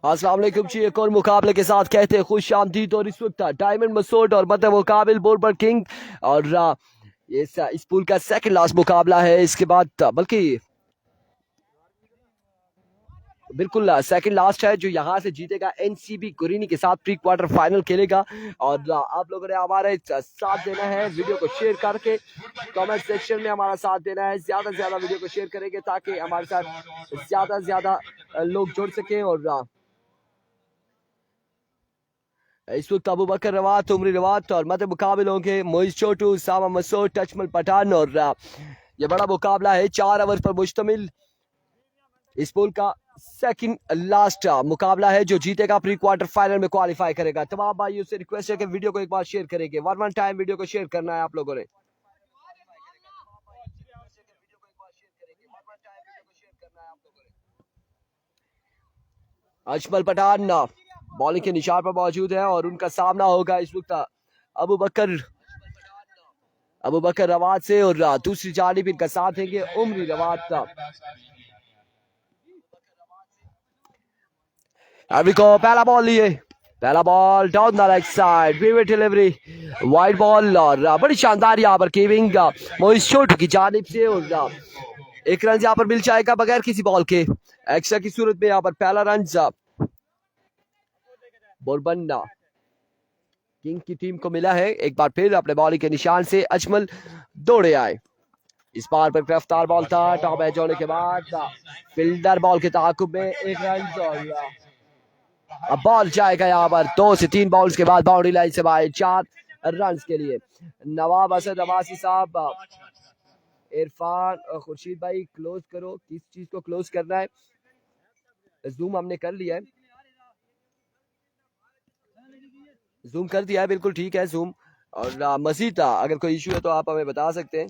अस्सलाम वालेकुम जी, एक और मुकाबले के साथ कहते हैं खुश आमदीद। और इस वक्त डायमंड मसूद और मत मुकाबिल बोलबर किंग। और ये इस पूल का सेकंड लास्ट मुकाबला है। इसके बाद बल्कि बिल्कुल सेकंड लास्ट है। जो यहाँ से जीतेगा एनसीबी गुरीनी के साथ प्री क्वार्टर फाइनल खेलेगा। और आप लोगों ने हमारे साथ देना है, वीडियो को शेयर करके कमेंट सेक्शन में हमारा साथ देना है। ज्यादा से ज्यादा वीडियो को शेयर करेंगे ताकि हमारे साथ ज्यादा से ज्यादा लोग जुड़ सकें। और इस वक्त अबू बकर रवात, उमरी रवात और मत मुकाबले होंगे मोइज छोटू, सामा मसूद, टचमल पठान। और ये बड़ा मुकाबला है, 4 ओवर पर मुश्तमिल इस पोल का सेकंड लास्ट मुकाबला है। जो जीतेगा प्री क्वार्टर फाइनल में क्वालिफाई करेगा। तमाम भाइयों से रिक्वेस्ट है कि वीडियो को एक बार शेयर करेंगे। वन टाइम वीडियो को शेयर करना है आप लोगों ने। अजमल पठान बॉलिंग के निशान पर मौजूद है और उनका सामना होगा इस वक्त अबू बकर रवात से। और दूसरी जानिब इनका साथ देंगे उमरी रवात का। को पहला बॉल लिए, पहला ball down the leg side, vivid delivery, wide ball. और बड़ी शानदार यहाँ पर कीविंग मोइज छोटू की जानिब से। और एक रन यहाँ पर मिल जाएगा बगैर किसी बॉल के। एक्स्ट्रा की सूरत में यहाँ पर पहला रन बोरबन्ना किंग की टीम को मिला है। एक बार फिर अपने बॉलिंग के निशान से अजमल दौड़े आए। इस बार पर गिरफ्तार बॉल था, टॉप एज होने के बाद फील्डर बॉल के ताकुब में एक रन। और अब बॉल जाएगा यहाँ पर 2 से 3 बॉल्स के बाद बाउंड्री लाइन से बाहर 4 रन के लिए। नवाब असद अब्बासी साहब, इरफान और खुर्शीद भाई क्लोज करो, किस चीज को क्लोज करना है? जूम हमने कर लिया है, जूम कर दिया है, बिल्कुल ठीक है जूम। और मजीद अगर कोई इशू है तो आप हमें बता सकते हैं।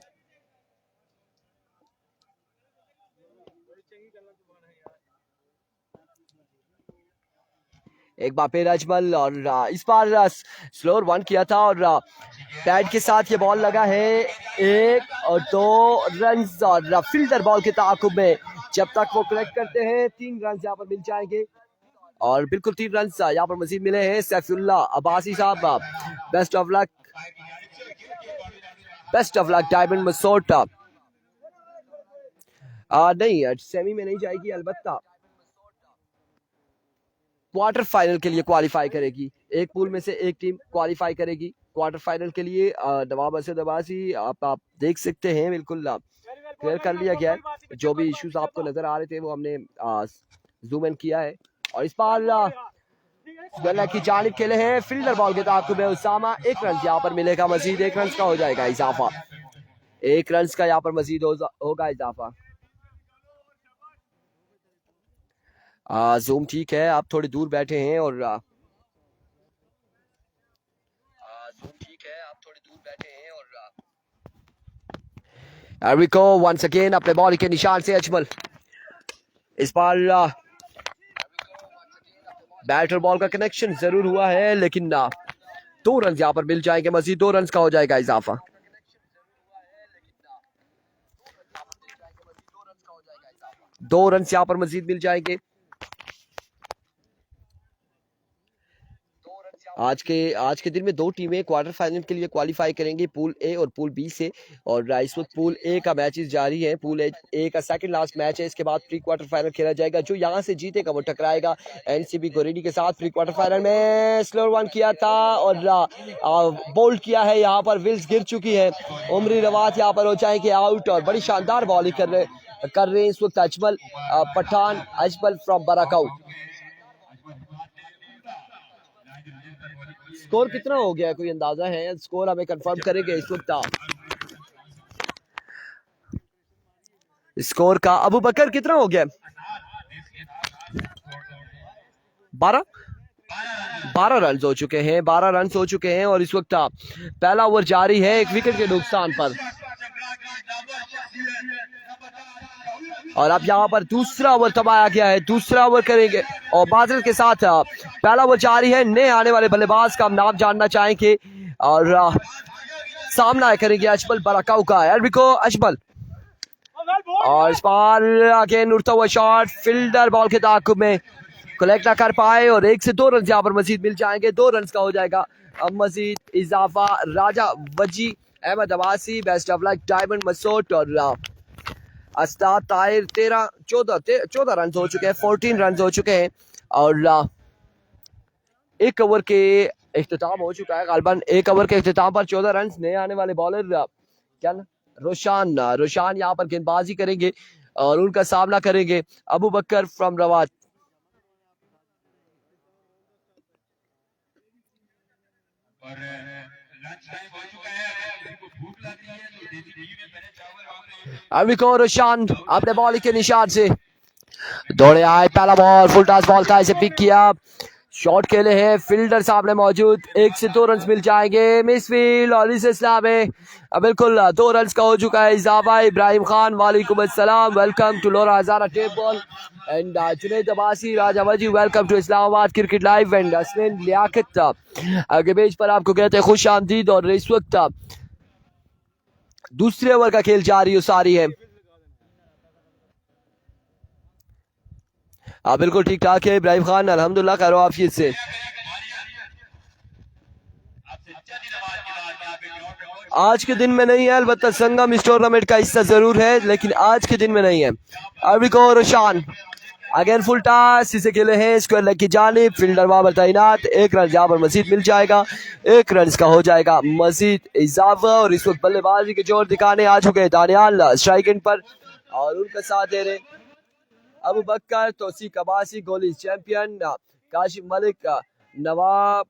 एक बार फिर अजमल, और इस बार स्लोअर 1 किया था और पैड के साथ ये बॉल लगा है। 1 और 2 रन और फील्डर बॉल के ताकुब में जब तक वो कलेक्ट करते हैं 3 रन यहाँ पर मिल जाएंगे। और बिल्कुल 3 रन यहाँ पर मजीद मिले हैं। सैफुल्लाह अब्बासी साहब, best of luck, best of luck diamond Masood. नहीं सेमी में नहीं जाएगी, अलबत्ता क्वार्टर फाइनल के लिए क्वालिफाई करेगी। एक पूल में से एक टीम क्वालिफाई करेगी क्वार्टर फाइनल के लिए। नवाब असद अब्बासी आप देख सकते हैं, बिल्कुल क्लियर कर लिया गया है। जो भी इश्यूज आपको नजर आ रहे थे वो हमने जूम इन किया है। और इस बार की जानिब खेले हैं, फील्डर बॉल के ताकुब में उसामा। 1 रन यहाँ पर मिलेगा, मजीद 1 रन का हो जाएगा इजाफा, 1 रन का यहाँ पर मजीद होगा इजाफा। जूम ठीक है, आप थोड़ी दूर बैठे हैं और वंस अगेन अपने बॉल के निशान से अजमल। इस बार बैटर बॉल का कनेक्शन जरूर हुआ है, लेकिन 2 रन यहाँ पर मिल जाएंगे, मजीद 2 रन का हो जाएगा इजाफा। दो रन यहाँ पर मजीद मिल जाएंगे। आज के दिन में 2 टीमें क्वार्टर फाइनल के लिए क्वालिफाई करेंगी, पूल ए और पूल बी से। और इस वक्त पूल ए का मैचेस जारी है। पूल ए का सेकंड लास्ट मैच है। इसके बाद प्री क्वार्टर फाइनल खेला जाएगा। जो यहां से जीतेगा वो टकराएगा एनसीबी गोरेडी के साथ प्री क्वार्टर फाइनल में। स्लोअर 1 किया था और बोल्ड किया है, यहाँ पर विल्स गिर चुकी है। उमरी रवात यहाँ पर हो जाएंगे आउट। और बड़ी शानदार बॉलिंग कर रहे हैं इस वक्त अजमल पठान, अजमल फ्रॉम बराकाऊ। स्कोर कितना हो गया है, कोई अंदाजा है? स्कोर हमें कंफर्म करेंगे इस वक्त। स्कोर का अबू बकर कितना हो गया? 12 रन हो चुके हैं, 12 रन हो चुके हैं। और इस वक्त पहला ओवर जारी है 1 विकेट के नुकसान पर। और अब यहाँ पर दूसरा ओवर दबाया गया है, दूसरा ओवर करेंगे और बादल के साथ पहला ओवर जारी है। नए आने वाले बल्लेबाज का हम नाम जानना चाहेंगे और सामना करेंगे अजमल बराकाऊ का। एल्विको अजमल, और इस बार अगेन उड़ता हुआ शॉट, फील्डर बॉल के ताकुब में कलेक्ट ना कर पाए और 1 से 2 रन यहाँ पर मजीद मिल जाएंगे। 2 रन का हो जाएगा अब मजीद इजाफा। Raja Wazi, Ahmed Abbasi, best of luck, diamond Masood और अस्ताद ताहिर 14 रन हो चुके हैं, 14 रन हो चुके हैं और 1 ओवर के इख्तिताम हो चुका है। गालबन 1 ओवर के इख्तिताम पर 14 रन। नए आने वाले बॉलर क्या रोशान यहाँ पर गेंदबाजी करेंगे और उनका सामना करेंगे अबू बकर फ्रॉम रवात। अभी को रोशान अपने बॉल के निशान से दौड़े आए। पहला बॉल फुल टॉस बॉल था, इसे पिक किया, शॉट खेले हैं, फील्डर सामने मौजूद। 1 से 2 रन मिल जाएंगे। मिस फील्ड और इस इस्लाम है बिल्कुल 2 रन का हो चुका है इजाफा। इब्राहिम खान वालेकुम अस्सलाम, welcome to Lora Hazara tape ball and Junaid Abbasi, Raja Wazi, welcome to Islamabad cricket live and असलिन लियाकत आगे पेज पर आपको कहते हैं खुश आमदीद। और इस वक्त दूसरे ओवर का खेल जारी सारी है। बिल्कुल ठीक ठाक है इब्राहिम खान, अल्हम्दुलिल्लाह खैर आफियत से। आज के दिन में नहीं है, अलबत्ता संगम इस टूर्नामेंट का हिस्सा जरूर है, लेकिन आज के दिन में नहीं है। अबिको रोशान अगेन फुल टॉस, इसे खेले हैं स्क्वायर लेग की जानिब, फील्डर वहां पर तैनात। 1 रन यहाँ पर मजीद मिल जाएगा, 1 रन का हो जाएगा मजीद इजाफा। और इस वक्त बल्लेबाजी के जोर दिखाने आ चुके हैं दानियाल स्ट्राइक एंड पर और उनका साथ दे रहे अबू बकर, तौसीक अब्बासी, गोली चैंपियन, काशिम मलिक, नवाब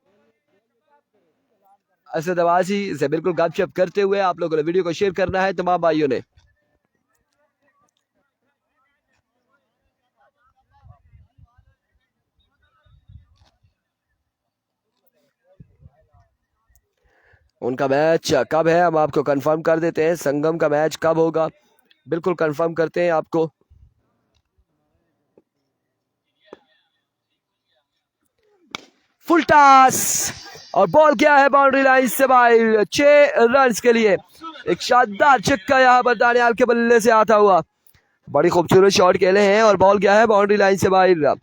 असद अब्बासी से बिल्कुल गपशप करते हुए आप लोगों ने वीडियो को शेयर करना है तमाम भाइयों ने। उनका मैच कब है हम आपको कंफर्म कर देते हैं। संगम का मैच कब होगा बिल्कुल कंफर्म करते हैं आपको। फुल टॉस और बॉल क्या है बाउंड्री लाइन से बाहर 6 रन के लिए। एक शानदार छक्का यहाँ पर दानियाल के बल्ले से आता हुआ, बड़ी खूबसूरत शॉट खेले हैं और बॉल क्या है बाउंड्री लाइन से बाहर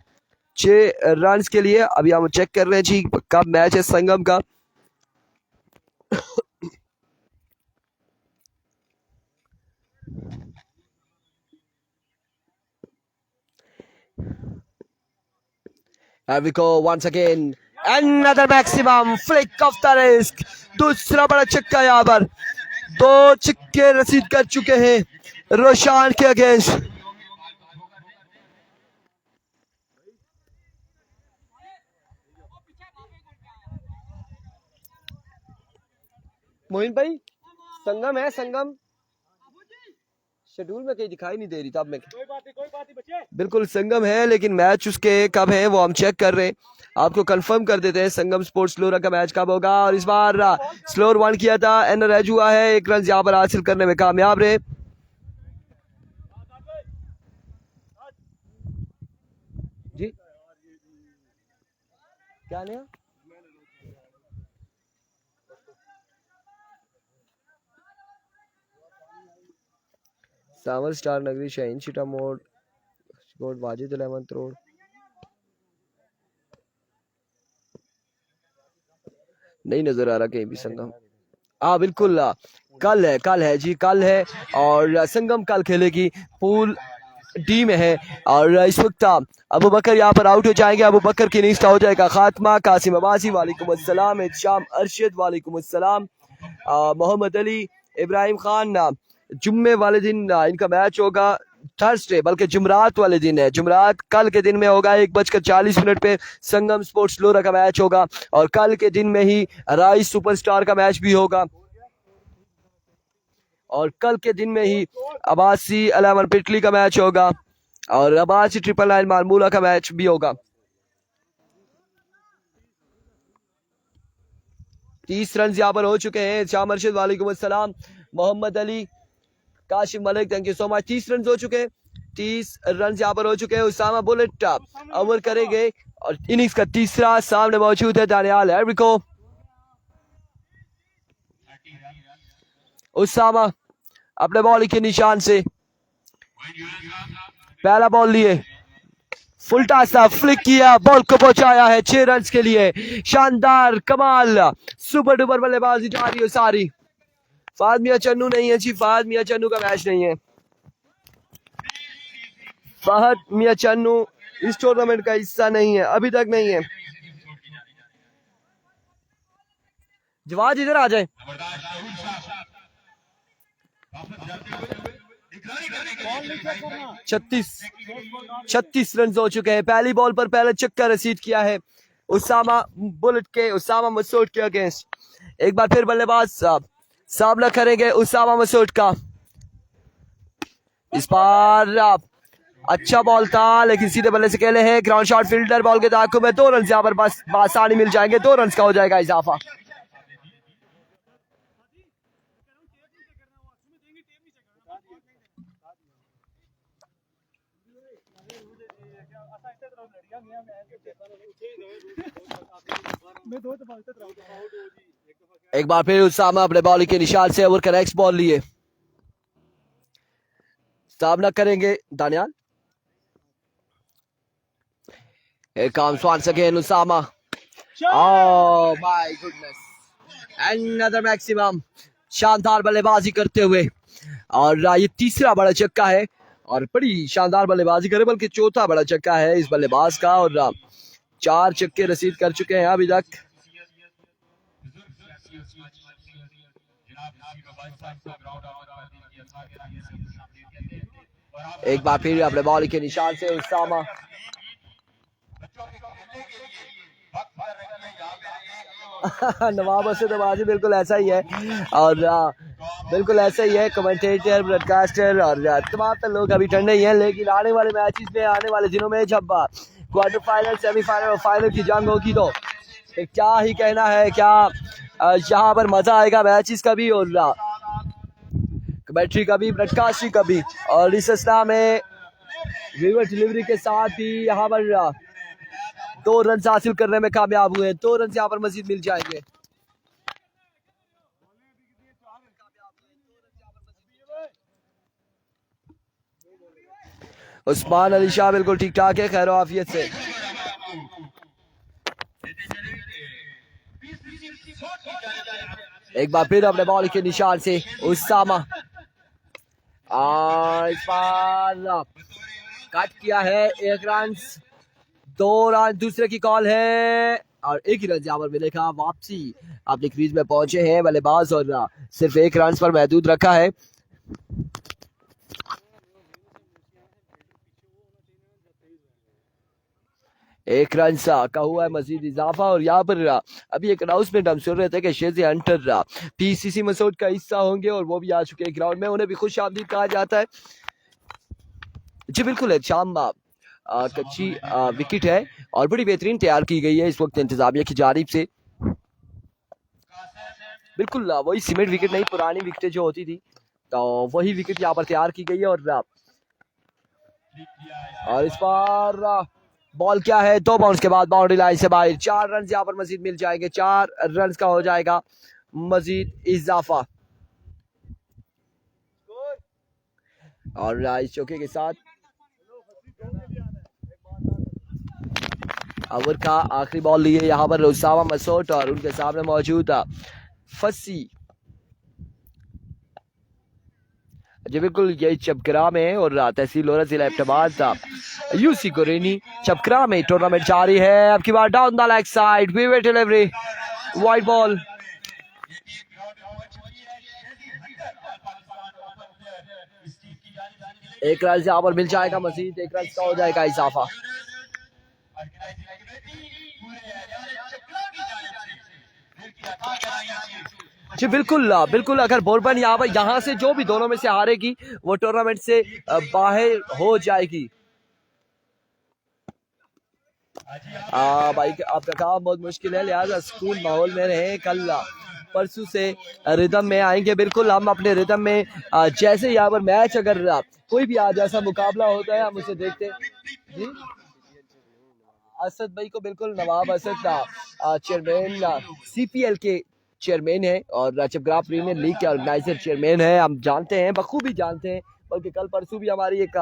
6 रन के लिए। अभी हम चेक कर रहे हैं जी कब मैच है संगम का। Here we go once again. Another maximum flick of the wrist. दूसरा बड़ा छक्का यहाँ पर, 2 छक्के रसीद कर चुके हैं रोशान के अगेंस्ट। मोहिन भाई संगम है, संगम शेड्यूल में कहीं दिखाई नहीं दे रही था। अब मैं कोई बात नहीं बच्चे, बिल्कुल संगम है, लेकिन मैच उसके कब है वो हम चेक कर रहे हैं, आपको कंफर्म कर देते हैं। संगम स्पोर्ट्स लोरा का मैच कब होगा। और इस बार स्लोर 1 किया था, एनरज हुआ है, 1 रन यहाँ पर हासिल करने में कामयाब रहे। जी क्या नहीं सावर स्टार नगरी शाहीन शिटा मोड वाजिद 11 रोड नहीं नजर आ रहा कहीं भी संगम। बिल्कुल कल है जी, कल है और संगम कल खेलेगी, पूल डी में है। और इस वक्त अबू बकर यहाँ पर आउट हो जाएंगे, अबू बकर की इनिंग्स का हो जाएगा खात्मा। कासिम अब्बासी वालेकुम अस्सलाम, इत्शाम अरशद वालेकुम अस्सलाम, मोहम्मद अली, इब्राहिम खान जुम्मे वाले दिन इनका मैच होगा, थर्सडे बल्कि जुमरात वाले दिन है, जुमरात कल के दिन में होगा। 1:40 पे संगम स्पोर्ट्स लोरा का मैच होगा और कल के दिन में ही राइस सुपरस्टार का मैच भी होगा और कल के दिन में ही अब्बासी 11 पिटली का मैच होगा और अब्बासी 999 मालमूला का मैच भी होगा। 30 रन यहाँ पर हो चुके हैं। शाम अरशद वालेकुम अस्सलाम, Mohammad Ali, Qasim Malik, thank you so much. 30 run हो चुके हैं, 30 रन यहाँ पर हो चुके हैं। उसामा बुलेट ओवर करेंगे और इनिंग्स का तीसरा सामने मौजूद है दानियाल एरिको। उसामा अपने बॉल के निशान से पहला बॉल लिए, फुल टॉस फ्लिक किया, बॉल को पहुंचाया है 6 रन के लिए। शानदार, कमाल, सुपर डुपर बल्लेबाजी जा रही है सारी। फहद मियां चन्नू नहीं है जी, फहद मियां चन्नू का मैच नहीं है। फहद मियां चन्नू इस टूर्नामेंट का हिस्सा नहीं है, अभी तक नहीं है। जवाज इधर आ जाए। 36 रन हो चुके हैं। पहली बॉल पर पहले छक्का रसीद किया है उसामा मसूद के अगेंस्ट। एक बार फिर बल्लेबाज सामना करेंगे उसामा मसूद का। इस बार अच्छा बॉल था लेकिन सीधे बल्ले से खेले हैं। ग्राउंड शॉट फील्डर बॉल के ताक़ुब में 2 रन यहाँ पर बस आसानी मिल जाएंगे। 2 रन का हो जाएगा इजाफा। एक बार फिर उसामा अपने बॉलिंग के निशान से ओवर का नेक्स्ट बॉल लिए सामना करेंगे Daniyal. Here comes once again Usama. Oh my goodness. Another maximum. शानदार बल्लेबाजी करते हुए और ये तीसरा बड़ा छक्का है और बड़ी शानदार बल्लेबाजी करे, बल्कि चौथा बड़ा छक्का है इस बल्लेबाज का और 4 छक्के रसीद कर चुके हैं अभी तक। एक बार फिर अपने बॉलिंग के निशान से उसामा। नवाब असद नवाजी बिल्कुल ऐसा ही है और बिल्कुल ऐसा ही है। कमेंटेटर, ब्रॉडकास्टर और तमाम लोग अभी ठंडे ही हैं, लेकिन आने वाले मैचेस में, आने वाले दिनों में जब क्वार्टर फाइनल, सेमीफाइनल और फाइनल की जंग होगी तो क्या ही कहना है, क्या यहाँ पर मजा आएगा मैचेस का भी और कमेंट्री का भी, ब्रॉडकास्टिंग का भी। और इस असना में व्यूअर डिलीवरी के साथ ही यहाँ पर 2 रन हासिल करने में कामयाब हुए। 2 रन यहाँ पर मजीद मिल जाएंगे। उस्मान अली शाह बिल्कुल ठीक ठाक है, खैर आफियत से। एक बार फिर अपने बॉल के निशान से उसामा इस बार कट किया है। 1 रन, 2 रन, दूसरे की कॉल है और 1 ही रन यहाँ पर मिलेगा। वापसी अपनी क्रीज में पहुंचे हैं बल्लेबाज और सिर्फ 1 रन पर महदूद रखा है। एक रन का हुआ है मजीद इजाफा और यहाँ पर अभी एक अनाउंसमेंट हम सुन रहे थे कि शेज़ हंटर पीसीसी मसूद का हिस्सा होंगे और वो भी आ चुके हैं ग्राउंड में। उन्हें भी खुश आमदीद कहा जाता है। जी बिल्कुल है, शाम कच्ची विकेट है और बड़ी बेहतरीन तैयार की गई है इस वक्त इंतजामिया की जानिब से। बिल्कुल वही सीमेंट विकेट नहीं, पुरानी विकेटें जो होती थी तो वही विकेट यहाँ पर तैयार की गई है। और इस बार बॉल क्या है, 2 बाउंस के बाद बाउंड्री लाइन से बाहर। 4 रन यहाँ पर मजीद मिल जाएंगे। 4 रन का हो जाएगा मजीद इजाफा और इस चौके के साथ ओवर का आखिरी बॉल लिए यहाँ पर उसामा मसूद और उनके सामने मौजूद फसी। जी बिल्कुल, यही चपकरा में और तहसील लोरा जिला इब्टाबाद यूसी गुरेनी चपकरा में टूर्नामेंट जारी है। अब की बार down the leg side, weaver delivery, wide ball. एक रन यहाँ पर मिल जाएगा मजीद, 1 रन का हो जाएगा इजाफा। जी बिल्कुल बिल्कुल, अगर बोरबन यहाँ से जो भी दोनों में से हारेगी वो टूर्नामेंट से बाहर हो जाएगी। भाई आपका काम बहुत मुश्किल है, लिहाजा स्कूल माहौल में रहे। कल परसों से रिदम में आएंगे। बिल्कुल हम अपने रिदम में जैसे यहाँ पर मैच अगर कोई भी आज ऐसा मुकाबला होता है हम उसे देखते हैं। जी असद भाई को बिल्कुल, नवाब असद चेयरमैन सीपीएल के चेयरमैन है और चपकरा प्रीमियर लीग के ऑर्गेनाइजर चेयरमैन है। हम जानते हैं, बखूबी जानते हैं बल्कि कल परसों भी हमारी एक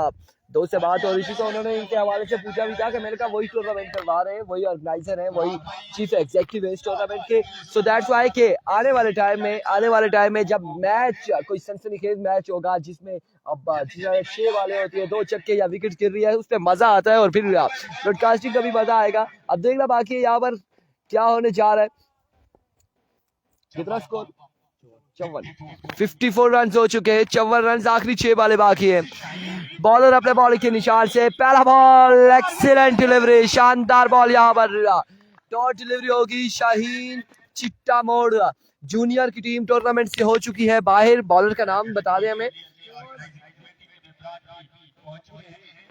दोस्त से बात हो रही थी तो उन्होंने इनके हवाले से पूछा भी था कि मैंने कहा वही टूर्नामेंट करवा रहे हैं, वही ऑर्गेनाइजर हैं, वही चीफ एग्जीक्यूटिव है इस टूर्नामेंट के। सो दैट्स वाई के आने वाले टाइम में जब मैच कोई सनसनीखेज मैच होगा जिसमें अब 6 वाले होती है, 2 छक्के या विकेट गिर रही है, उसमें मजा आता है और फिर ब्रॉडकास्टिंग का भी मजा आएगा। अब देखना बाकी है यहाँ पर क्या होने जा रहा है। कितना स्कोर? 54 रन हो चुके हैं, 54 रन, आखिरी 6 वाले बाकी है। बॉलर अपने बॉल के निशान से, पहला बॉल, एक्सीलेंट डिलीवरी, शानदार बॉल, यहाँ पर डॉट डिलीवरी होगी। शाहीन चिट्टा मोड़ जूनियर की टीम टूर्नामेंट से हो चुकी है बाहर। बॉलर का नाम बता दें हमें।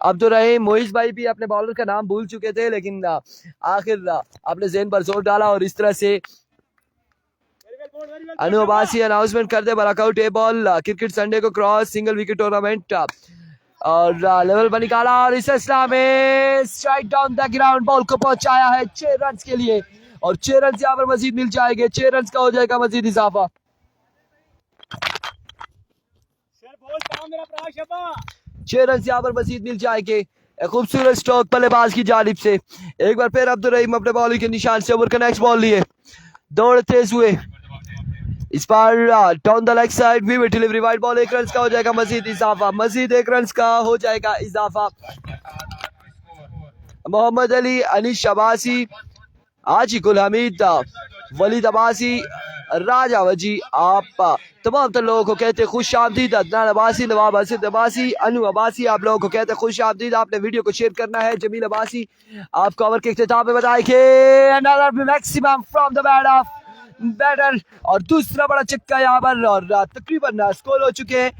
अब्दुल रहीम मोइज भाई भी अपने बॉलर का नाम भूल चुके थे, लेकिन आखिर अपने ज़हन पर जोर डाला और इस तरह से अनु अब्बासी अनाउंसमेंट कर दे वर्कआउट ए बॉल क्रिकेट संडे को क्रॉस सिंगल विकेट टूर्नामेंट और लेवल पर निकाला और इस में strike down the ground, ball को पहुंचाया है 6 रन के लिए और 6 रन यहाँ पर मजीद मिल जाएंगे, 6 रन का हो जाएगा मजीद इजाफा। 6 रन यहाँ पर मजीद मिल जाएंगे। खूबसूरत स्ट्रोक बल्लेबाज की जानिब से। एक बार फिर अब्दुल रहीम अपने बॉलिंग के निशान से ओवर का नेक्स्ट बॉल लिए, दौड़ तेज हुए, इस बार down the leg side we will delivery, wide ball, 1 run का हो जाएगा मजीद इजाफा, मजीद 1 रन का हो जाएगा इजाफा। मोहम्मद अली, अनीश अब्बासी, आजी गुल हमीद, वलीद अब्बासी, राजा वजी, आप तमाम लोगों को कहते खुश आमदीद। अदनान अब्बासी, नवाब असद अब्बासी, अनु अब्बासी, आप लोगों को कहते खुश आमदीद। आपने वीडियो को शेयर करना है। जमील अब्बासी आपको ओवर के इख्तिताम में बताएंगे मैक्सिमम फ्रॉम द बैटर और दूसरा बड़ा चक्का यहाँ पर और तकरीबन स्कोर हो चुके हैं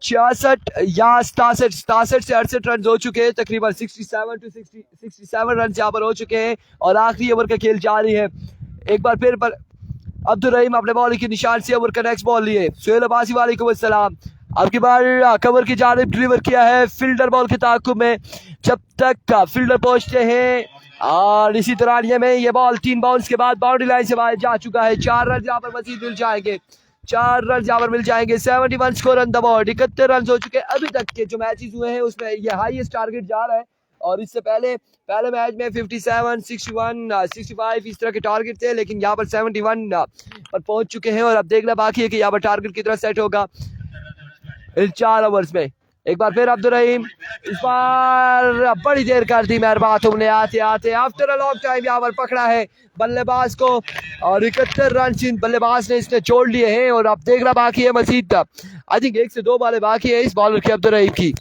66 या 67 से 68 रन हो चुके हैं, तकरीबन 67 रन यहाँ पर हो चुके हैं और आखिरी ओवर का खेल जारी है। एक बार फिर पर अब्दुल रहीम अपने बॉलिंग के निशान से ओवर का नेक्स्ट बॉल लिए, सुहेल अब्बासी वालेकुम अस्सलाम, अब की बार कवर की जानिब डिलीवर किया है फील्डर बॉल के ताकुब में, जब तक फील्डर पहुंचते हैं और इसी दौरान ये बॉल 3 बाउंस के बाद बाउंड्री लाइन से बाहर जा चुका है। 4 रन यहाँ पर मजीद मिल जाएंगे, 4 रन यहाँ पर मिल जाएंगे। 71 score on the board, 71 run हो चुके हैं अभी तक के जो मैचेस हुए हैं उसमें ये हाईएस्ट टारगेट जा रहा है और इससे पहले मैच में 57, 61, 65 इस तरह के टारगेट थे, लेकिन यहाँ पर 71 पर पहुंच चुके हैं और अब देखना बाकी है कि यहाँ पर टारगेट कितना सेट होगा इन 4 ओवर्स में। एक बार फिर अब्दुल रहीम, इस बार बड़ी देर कर दी मेहरबान तुमने, आते आते आफ्टर अ लॉन्ग टाइम यहाँ पर पकड़ा है बल्लेबाज को और 71 रन बल्लेबाज ने इसने छोड़ लिए हैं और अब देखना बाकी है मजीद, आई थिंक 1 से 2 बालें बाकी है इस बॉलर के अब्दुल रहीम की।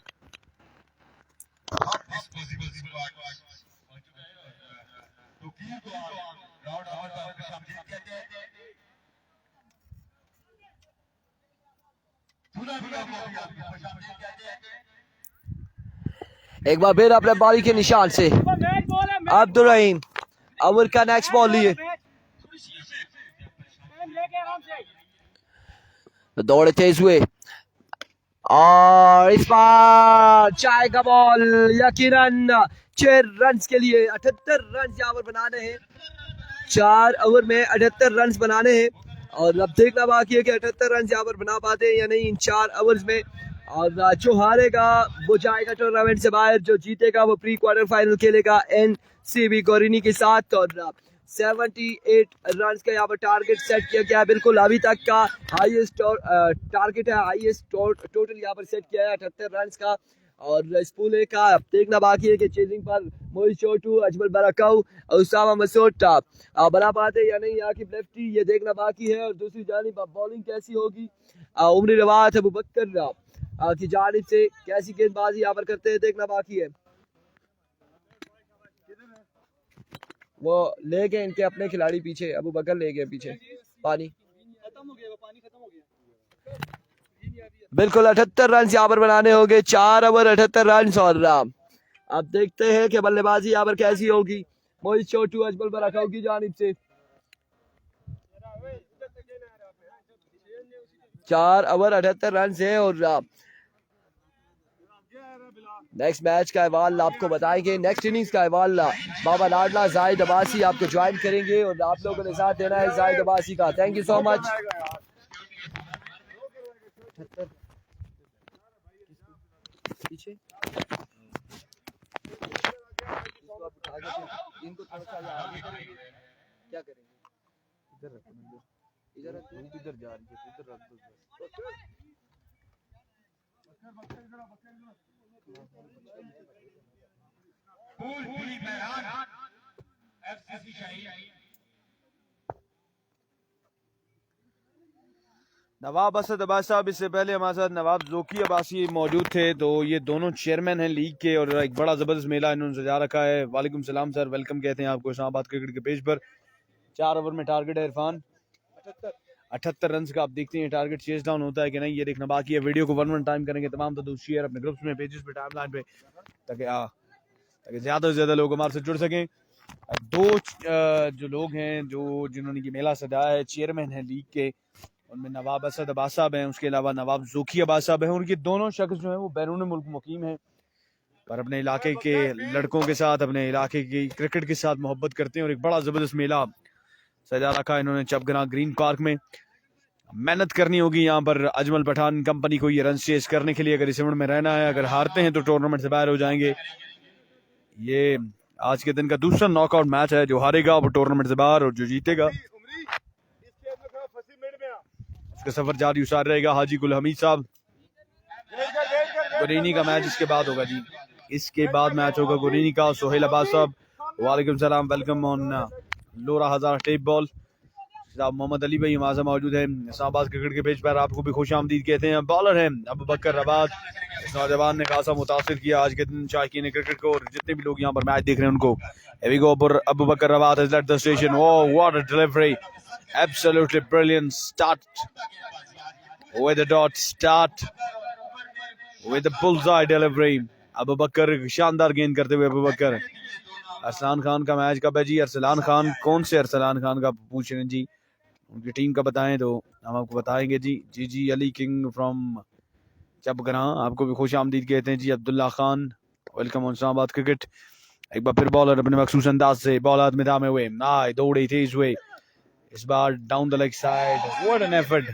एक बार फिर अपने बॉलिंग के निशान से अब्दुल रहीम ओवर का नेक्स्ट बॉल लिए, दौड़े तेज हुए और इस बार जाएगा बॉल यकीनन 6 रन के लिए। 78 रन यहाँ पर बनाने हैं, 4 ओवर में 78 रन बनाने हैं और अब देखना बाकी है कि 78 रन यहाँ पर बना पाते हैं या नहीं इन 4 ओवर्स में। और जो हारेगा वो जाएगा टूर्नामेंट से बाहर, जो जीतेगा वो प्री क्वार्टर फाइनल खेलेगा एनसीबी गोरिनी के साथ। और 78 रन का यहाँ पर टारगेट सेट किया गया है, बिल्कुल अभी तक का हाईएस्ट टारगेट है, हाईएस्ट टोटल यहाँ पर सेट किया है 78 रन का। और इस पूले का देखना बाकी है कि चेजिंग पर मोहित छोटू, अजमल बराकाऊ, उसामा मसूद बना पाते या नहीं यहाँ की लेफ्टी, ये देखना बाकी है। और दूसरी जानिब बॉलिंग कैसी होगी, उमरी रवात अबू बकर की जानिब से कैसी गेंदबाजी यहाँ पर करते हैं देखना बाकी है। वो ले गए इनके अपने खिलाड़ी पीछे, अबू बकर ले गए पीछे, पानी खत्म हो गया। बिल्कुल 78 रन यहाँ पर बनाने होंगे, 4 ओवर 78 रन। और अब देखते हैं कि बल्लेबाजी यहाँ पर कैसी होगी मोहित छोटू, अजमल बराकाऊ की जानिब से। 4 ओवर 78 रन है और नेक्स्ट मैच का अहवाल आपको बताएंगे, नेक्स्ट इनिंग्स का अहवाल बाबा लाडला जाहिद अब्बासी आपको ज्वाइन करेंगे और आप लोगों ने साथ देना है जाहिद अब्बासी का। Thank you so much. पीछे इनको थोड़ा सा आगे करेंगे, क्या करेंगे? इधर रखो, इधर रखो, इधर जा रही है, इधर रख दो। नवाब असद अब्बास साहब, इससे पहले हमारे साथ नवाब जोकी अब्बासी मौजूद थे। तो ये दोनों चेयरमैन हैं लीग के और एक बड़ा जबरदस्त मेला इन्होंने सजा रखा है। वालेकुम सलाम सर, वेलकम कहते हैं आपको इस्लामाबाद क्रिकेट के पेज पर। 4 ओवर में टारगेट है इरफान 78 रन का। आप देखते हैं टारगेट चेस डाउन होता है कि नहीं, ये देखना बाकी है। वीडियो को 1 टाइम करेंगे तमाम तो शेयर अपने ग्रुप्स में, पेजेस पे, टाइमलाइन पे, ताकि ज्यादा से ज्यादा लोग हमारे से जुड़ सकें। दो जो लोग हैं जिन्होंने ये मेला सजाया है, चेयरमैन है लीग के, उनमें नवाब असद अब्बास साहब हैं, उसके अलावा नवाब जोकी अब्बास साहब हैं। और ये दोनों शख्स जो हैं वो बैरून मुल्क मुकीम हैं, पर अपने इलाके के लड़कों के साथ, अपने इलाके की क्रिकेट के साथ मोहब्बत करते हैं और एक बड़ा जबरदस्त मेला सजा रखा है इन्होंने चपगना ग्रीन पार्क में। मेहनत करनी होगी यहाँ पर अजमल पठान कंपनी को ये रन चेस करने के लिए। अगर इस इवेंट में रहना है, अगर हारते हैं तो टूर्नामेंट से बाहर हो जाएंगे। ये आज के दिन का दूसरा नॉकआउट मैच है। जो हारेगा वो टूर्नामेंट से बाहर और जो जीतेगा उसका सफर जारी उसार रहेगा। हाजी गुल हमीद साहब, गुरेनी का मैच इसके बाद होगा जी, इसके बाद मैच होगा गुरेनी का। सोहेल अब्बास साहब, वालेकुम सलाम, वेलकम ऑन लोरा हजार टेप बॉल। साहब मोहम्मद अली भाई हमारे मौजूद है इस्लामाबाद क्रिकेट के पेज पर, आपको भी खुश आमदीद कहते हैं। बॉलर हैं अबू बकर रबात, इस नौजवान ने खासा मुतासिर किया आज के दिन शायकीन क्रिकेट को, और जितने भी लोग यहाँ पर मैच देख रहे हैं उनको। Here we go, Abu Bakar Rawat has led the station. Oh, what a delivery! Absolutely brilliant start with the dot, start with the bullseye delivery. Abu बकर शानदार गेंद करते हुए अबू बकर। अरसलान खान का मैच कब है जी? अरसलान खान, कौन से अरसलान खान का पूछ रहे हैं जी? उनकी टीम का बताएं तो हम आपको बताएंगे जी। जी अली किंग फ्रॉम चपगना, आपको भी खुश आमदीद कहते हैं जी। Abdullah Khan, welcome on Islamabad cricket. एक बार फिर बॉलर अपने मखसूस अंदाज से बॉल हाथ में थामे हुए दौड़ी तेज हुए, इस बार down the leg side. What an effort,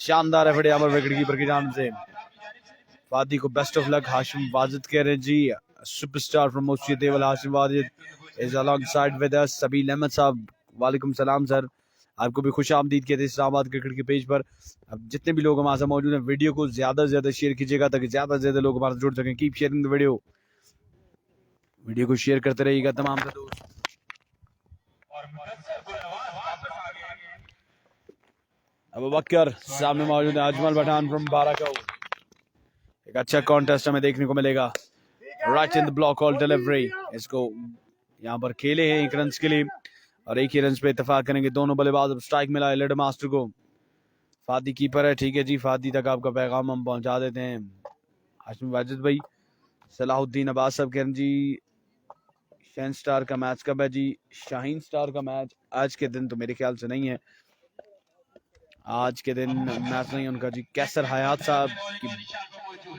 शानदार एफर्ट यहाँ पर विकेट कीपर की जानिब से। फादी को best of luck. Hashim Wajid कह रहे हैं जी, सुपरस्टार फ्रॉम मोस्टिया देवल Hashim Wajid is alongside with us. Sabeel Ahmed साहब, वालेकुम सलाम सर, आपको भी खुश आमदीद कहते हैं इस्लामाबाद क्रिकेट के पेज पर। अब जितने भी लोग हमारे साथ मौजूद हैं, वीडियो को ज्यादा से ज्यादा शेयर कीजिएगा ताकि ज्यादा से ज्यादा लोग हमारे साथ जुड़ सकें। कीप शेयरिंग द वीडियो को शेयर करते रहिएगा तमाम दोस्त। अबू बकर सामने मौजूद है अजमल पठान फ्रॉम बाराकाऊ। एक अच्छा कॉन्टेस्ट हमें देखने को मिलेगा। Right in the block all delivery, इसको यहाँ पर खेले हैं 1 रन के लिए और 1 ही रन पे इत्तेफाक करेंगे दोनों बल्लेबाज। अब स्ट्राइक मिला है लेड मास्टर को। फादी कीपर है, ठीक है जी, फादी तक आपका पैगाम हम पहुंचा देते हैं। हाशिम वाजिद भाई, सलाहुद्दीन अब्बास साहब कह रहे जी शाहीन स्टार का मैच कब है जी? शाहीन स्टार का मैच आज के दिन तो मेरे ख्याल से नहीं है, आज के दिन मैच नहीं उनका जी। कैसर हयात साहब की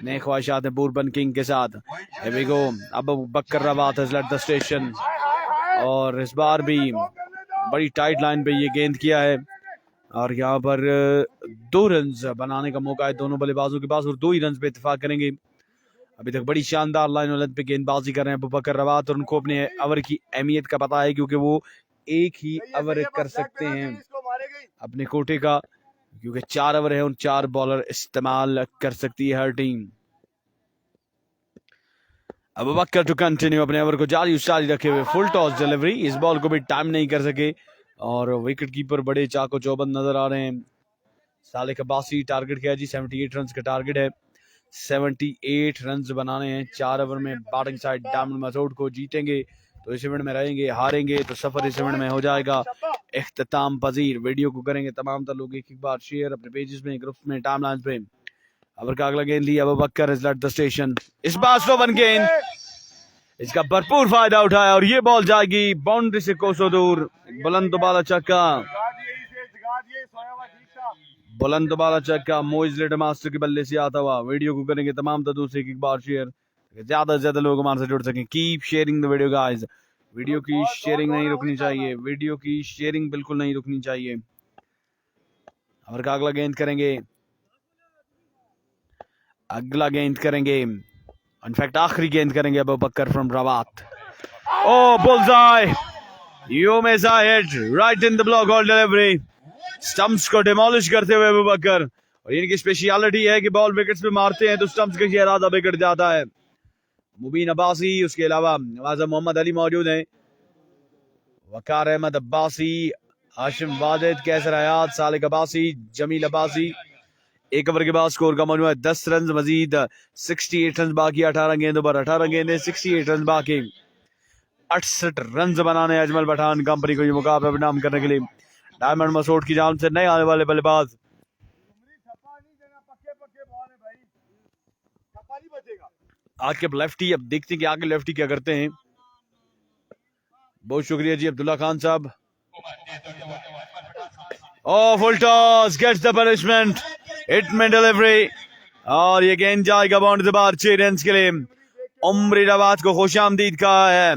नए ख्वाहिशात है बूरबन किंग के साथ। Here we go, Abu Bakr Rawat has led the station और इस बार भी बड़ी टाइट लाइन पे ये गेंद किया है और यहाँ पर 2 रन बनाने का मौका है दोनों बल्लेबाजों के पास और 2 ही रन पे इत्तेफाक करेंगे। अभी तक बड़ी शानदार लाइन वाले पे गेंदबाजी कर रहे हैं अबू बकर रवात और उनको अपने ओवर की अहमियत का पता है, क्योंकि वो एक ही ओवर कर सकते हैं अपने कोटे का, क्योंकि 4 ओवर है और 4 बॉलर इस्तेमाल कर सकती है हर टीम। अबू बकर टू कंटिन्यू अपने ओवर को जारी रखे हुए, फुल टॉस डिलीवरी। इस बॉल को भी टाइम नहीं कर सके और विकेट कीपर बड़े चाको चौबंद नजर आ रहे हैं। साले अब्बासी टारगेट किया जी, 78 रन का टारगेट है, 78 रन बनाने हैं 4 ओवर में। बैटिंग साइड डायमंड मसूद को जीतेंगे तो इस इवेंट में रहेंगे, हारेंगे तो सफर इस इवेंट में हो जाएगा इख्तिताम पजीर। वीडियो को करेंगे तमाम लोग एक बार शेयर अपने पेजेस में, ग्रुप्स में, टाइमलाइंस पे। ओवर का अगला गेंद लिया अबू बकर has led the station, इस बार स्लो वन गेंद, इसका भरपूर फायदा उठाया और ये बॉल जाएगी बाउंड्री से कोसों दूर। बुलंद बाला चक्का, बुलंद बाला चक्का मोइज लेड मास्टर के बल्ले से आता हुआ। वीडियो को करेंगे तमाम दोस्तों एक बार शेयर, ज्यादा से ज्यादा लोग हमारे से जुड़ सकें। Keep sharing the video guys, video की शेयरिंग नहीं रुकनी चाहिए, वीडियो की शेयरिंग बिल्कुल नहीं रुकनी चाहिए। और अगला गेंद करेंगे, अगला गेंद करेंगे इनफैक्ट आखिरी गेंद करेंगे Abu Bakar from Rawat. Oh bullseye, you miss a hit right in the block ball delivery, stumps को डिमोलिश करते हुए अबू बकर। और इनकी स्पेशलिटी है कि बॉल विकेट्स पे मारते हैं तो स्टंप्स का इरादा बिगड़ जाता है। मुबीन अब्बासी, उसके अलावा नवाजा मोहम्मद अली मौजूद हैं, वकार अहमद अब्बासी, हाशिम वाजिद, कैसर हयात, सालिक अब्बासी, जमील अब्बासी। एक ओवर के बाद स्कोर का मजमू है 10 रन, मजीद 68 रन बाकी, 18 गेंदों पर 18 गेंदें, 68 रन बाकी, 68 रन बनाने अजमल पठान कंपनी को ये मुकाबला नाम करने के लिए। डायमंड मसूद की जान से नए आने वाले बल्लेबाज आज के लेफ्टी, अब देखते हैं कि आगे लेफ्टी क्या करते हैं। बहुत शुक्रिया जी अब्दुल्ला खान साहब। Oh, full toss gets the punishment. Hitman delivery. और ये गेंद जाएगा बाउंड्री से बाहर 6 रन के लिए। उमरी नवाज को खुशामदीद कहा है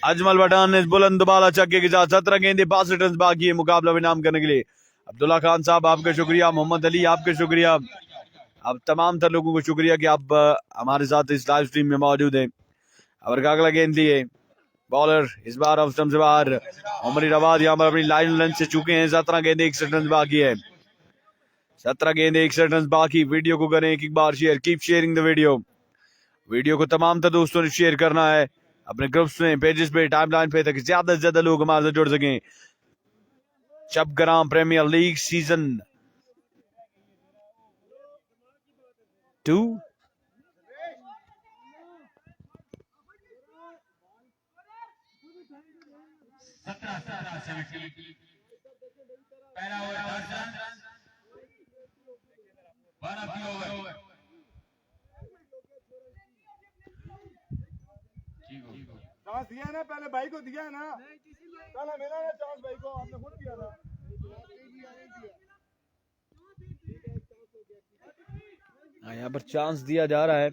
अजमल पठान ने बुलंद बाला छक्के के साथ। 17 गेंदे 62 रन बाकी है मुकाबला में नाम करने के लिए। अब्दुल्ला खान साहब आपका शुक्रिया, मोहम्मद अली आपका शुक्रिया, अब तमाम तर लोगों को शुक्रिया कि आप हमारे साथ इस लाइव स्ट्रीम में मौजूद हैं। और अगला गेंद लिए बॉलर इस बार ऑफ स्टंप से बाहर। उमरी नवाज यहाँ पर अपनी लाइन लेंथ से चुके हैं। 17 गेंदे 61 रन बाकी है, 17 गेंदे 61 रन बाकी। वीडियो को करें एक बार share, keep sharing the video को तमाम तर दोस्तों ने शेयर करना है अपने ग्रुप्स में, पेजेस पे, टाइमलाइन पे, ताकि ज्यादा से ज्यादा लोग हमारे साथ जुड़ सकें। चपग्राम प्रीमियर लीग सीजन 2 चांस दिया ना, पहले भाई को दिया ना, पहले मिला ना चांस भाई को, आपने खुद दिया था। यहाँ पर चांस दिया जा रहा है।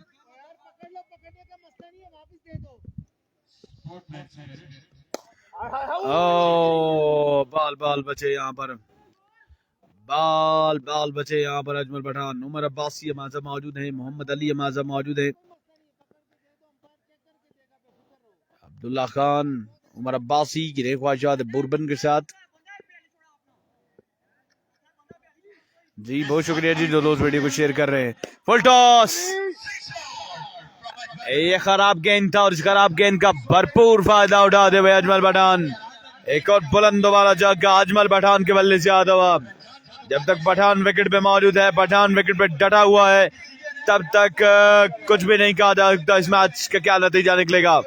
ओ बाल बचे यहाँ पर, बाल बचे यहाँ पर। अजमल पठान, उमर अब्बासी हमारे मौजूद है, मोहम्मद अली हमारे मौजूद है, अब्दुल्ला खान, उमर अब्बासी की ख्वाहिशात बुरबन के साथ। जी बहुत शुक्रिया जी जो दोस्त वीडियो को शेयर कर रहे हैं। फुल टॉस, ये खराब गेंद था और इस खराब गेंद का भरपूर फायदा उठाते हुए अजमल पठान, एक और बुलंद वाला छक्का अजमल पठान के बल्ले से आता हुआ। जब तक पठान विकेट पे मौजूद है, पठान विकेट पे डटा हुआ है, तब तक कुछ भी नहीं कहा जा सकता इस मैच का क्या नतीजा निकलेगा।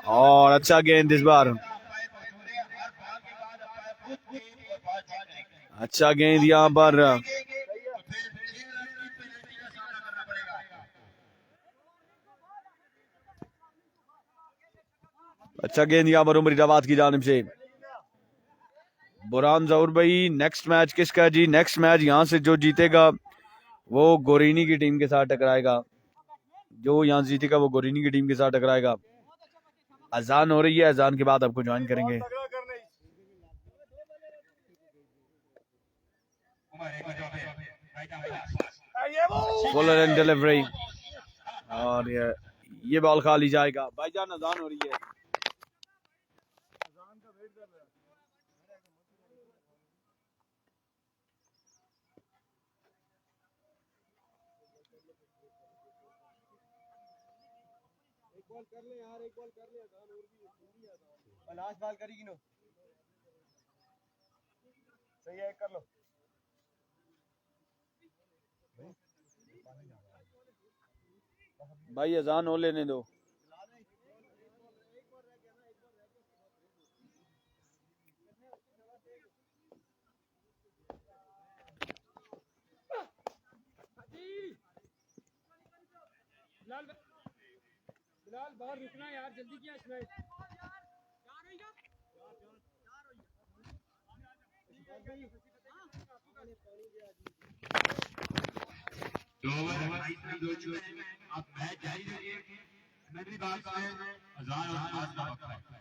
और अच्छा गेंद इस बार, अच्छा गेंद यहाँ पर, अच्छा गेंद यहाँ पर उमरी नवाज की जानिब से। बुरहान जहूर भाई, नेक्स्ट मैच किसका जी? नेक्स्ट मैच यहाँ से जो जीतेगा वो गोरीनी की टीम के साथ टकराएगा, जो यहाँ जीतेगा वो गोरीनी की टीम के साथ टकराएगा। अजान हो रही है, अजान के बाद आपको ज्वाइन करेंगे। फुल एंड डिलीवरी और ये बॉल खाली जाएगा। भाईजान अजान हो रही है। एक बॉल कर ले यार, एक बॉल कर ले, अजान और भी है, लास्ट बॉल करेगी नो, सही है, कर लो भाई, अजान हो लेने दो। बिलाल बाहर रुकना यार, जल्दी किया इसमें। आप मैच जारी रखिए, मेरी बात है अजान और नमाज का वक्त है।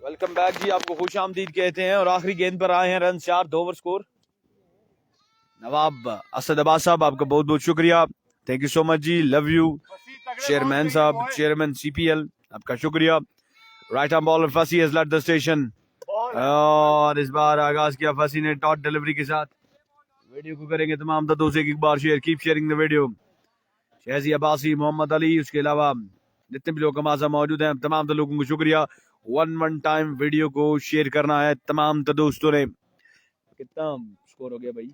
वेलकम बैक जी, आपको खुश आमदीद कहते हैं और आखिरी गेंद पर आए हैं run 4, 2 over score. Nawab Asad Abbas साहब, आपका बहुत बहुत शुक्रिया, thank you so much ji, love you. Chairman साहब, चेयरमैन CPL, आपका शुक्रिया। Right arm bowler Fasi has left the station और इस बार आगाज किया फसी ने डॉट डिलीवरी के साथ। वीडियो को करेंगे तमाम दोस्तों से एक बार share, keep sharing the video. Shahji Abbasi, Mohammad Ali, उसके अलावा जितने भी लोग हमारे साथ मौजूद हैं तमाम लोगों को शुक्रिया। वन टाइम वीडियो को शेयर करना है तमाम दोस्तों ने। कितना स्कोर हो गया भाई?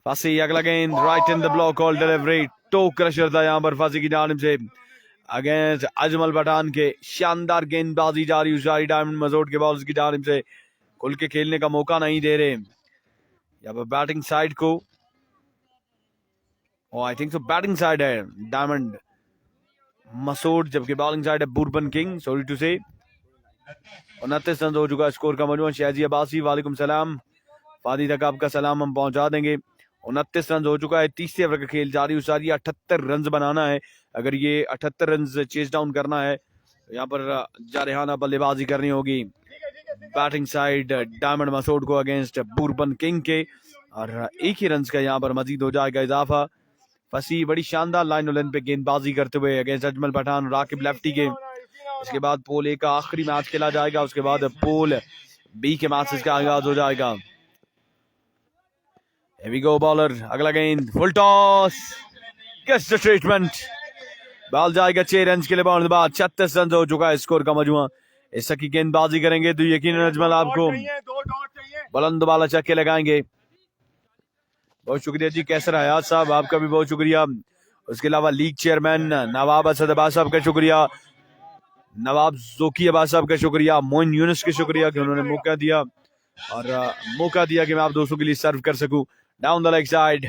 फासी, अगला गेंद right in the block, all delivery, toe crusher था यहाँ पर फासी की जानिब से अगेंस्ट अजमल पठान के। शानदार गेंदबाजी जारी उजारी डायमंड मजोड के बॉलर्स की जानिब से, खुल के खेलने का मौका नहीं दे रहे यहाँ पर बैटिंग साइड को। I think so batting side है डायमंड मसूद, जबकि बॉलिंग साइड है बुरबन किंग, सॉरी टू से। 29 रन हो चुका स्कोर का मजमूआ। शहजी अब्बासी, वालेकुम सलाम, फादी तक आपका सलाम हम पहुंचा देंगे। 29 रन हो चुका है, 30 ओवर का खेल जारी उसारी, 78 रन बनाना है। अगर ये 78 रन चेस डाउन करना है तो यहाँ पर जारहाना बल्लेबाजी करनी होगी बैटिंग साइड डायमंड मसूद को अगेंस्ट बुरबन किंग के, और एक ही रन का यहाँ पर मजीद हो जाएगा इजाफा। फसी बड़ी शानदार लाइन उलन पे गेंदबाजी करते हुए अगेंस्ट अजमल पठान, राकिब लेफ्टी के। इसके बाद पोल ए का आखिरी मैच खेला जाएगा, उसके बाद पोल बी के मैचेस का आगाज हो जाएगा। Here we go बॉलर, अगला गेंद full toss, gets the treatment, ball जाएगा 6 रन के लिए बाउंड बाद। 36 रन हो चुका है स्कोर का मजमुआ। इस की गेंदबाजी करेंगे तो यकीनन अजमल आपको बुलंद वाला छक्के लगाएंगे। बहुत शुक्रिया जी कैसर हयात साहब, आपका भी बहुत शुक्रिया। उसके अलावा लीग चेयरमैन नवाब असद अब्बास साहब का शुक्रिया, नवाब जोकी अब्बास साहब का शुक्रिया, मोइन यूनुस के शुक्रिया कि उन्होंने मौका दिया कि मैं आप दोस्तों के लिए सर्व कर सकूं। Down the leg side,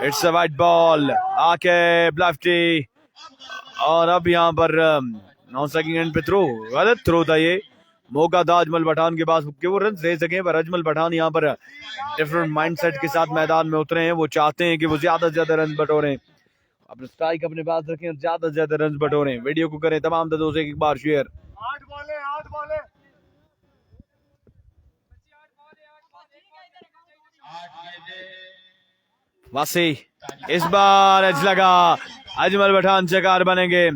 it's a wide ball, आके ब्लैफ्टी, और अब यहाँ पर 9 सेकंड पे थ्रो, गलत थ्रो था ये। मौका था अजमल पठान के पास कि वो रन ले सके, पर अजमल पठान यहाँ पर डिफरेंट माइंडसेट के साथ मैदान में उतरे हैं। वो चाहते हैं कि वो ज्यादा से ज्यादा रन बटोरें, अपने स्ट्राइक अपने पास रखें और ज्यादा से ज्यादा रन बटोरें। वीडियो को करें तमाम दोस्तों से एक बार शेयर। 8 बॉलें वासी, इस बार एज लगा, अजमल पठान शिकार बनेंगे।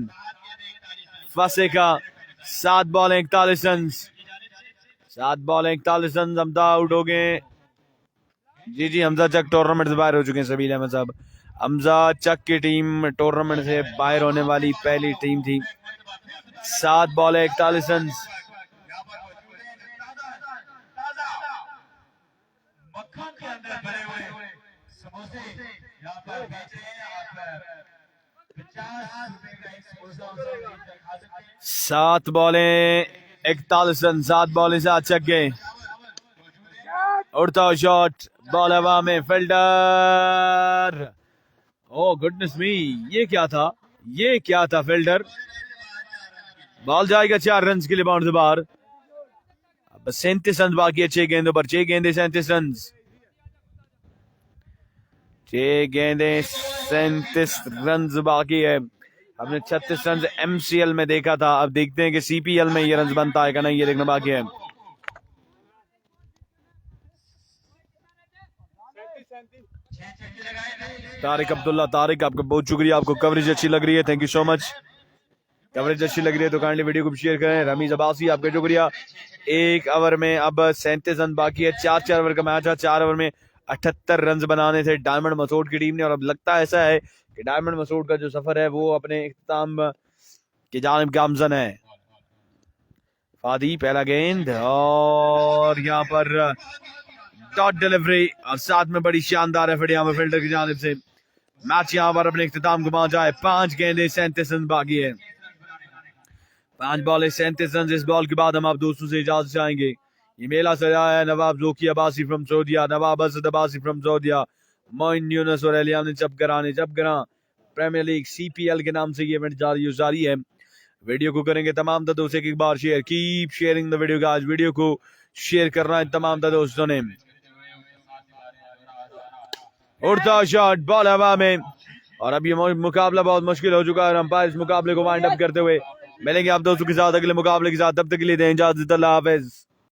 फासे का 7 बॉलें 41 रन, 7 बॉलें 41 रन, हमजा आउट हो गए। जी हमजा चक टूर्नामेंट से बाहर हो चुके हैं सबील अहमद साहब। हमजा चक की टीम टूर्नामेंट से बाहर होने वाली पहली टीम थी। 7 बॉलें 41 रन। मक्खन के अंदर भरे हुए समोसे यहाँ पर बेच रहे हैं। आप 50 रुपए का एक समोसा खा सकते हैं। 7 बॉलें 41 रन, 7 बॉलें 7 छक्के। उड़ता शॉट, बॉल हवा में, फील्डर, ओ गुडनेस मी, ये क्या था फील्डर। बॉल जाएगा 4 रन के लिए बाउंड से बाहर। अब 37 रन बाकी है 6 गेंदों पर, 6 गेंदे 37 रन, 6 गेंदे 37 रन बाकी है। हमने 36 रन MCL में देखा था, अब देखते हैं कि CPL में ये रन बनता है कि नहीं, ये देखना बाकी है। तारिक अब्दुल्ला, तारिक आपका बहुत शुक्रिया, आपको कवरेज अच्छी लग रही है, thank you so much. Coverage अच्छी लग रही है तो काइंडली वीडियो को शेयर करें। रमीज अब्बासी, आपका शुक्रिया। 1 ओवर में अब 37 रन बाकी है, 4 ओवर का मैच है। 4 ओवर में 78 रन बनाने थे डायमंड मसूद की टीम ने, और अब लगता ऐसा है कि डायमंड मसूद का जो सफर है वो अपने इख्तिताम की जानिब गामजन है। फादी पहला गेंद और यहाँ पर डॉट डिलीवरी और साथ में बड़ी शानदार एफर्ट यहाँ पर फील्डर की जानिब से। मैच यहाँ पर अपने इख्तिताम को पहुंचा है। 5 गेंदें 37 रन बाकी है। 5 बॉलें 37 रन। इस बॉल के बाद हम आप दोस्तों से इजाजत चाहेंगे। ये मेला सजाया है नवाब जोकी अब्बासी फ्रॉम सऊदीया, नवाब असद अब्बासी फ्रॉम सऊदीया, मोइन यूनुस और एलियान जबगरा प्रीमियर लीग CPL के नाम से ये इवेंट जारी है। वीडियो को करेंगे तमाम दोस्तों से एक बार share. Keep sharing the video guys. Video को शेयर करना है तमाम दोस्तों ने। उड़ता शॉट, बॉल हवा में, और अब ये मुकाबला बहुत मुश्किल हो चुका है। अंपायर इस मुकाबले को वाइंड अप करते हुए मिलेंगे आप दोस्तों के साथ अगले मुकाबले के साथ। तब तक के लिए दें इजाजत। अल्लाह हाफिज।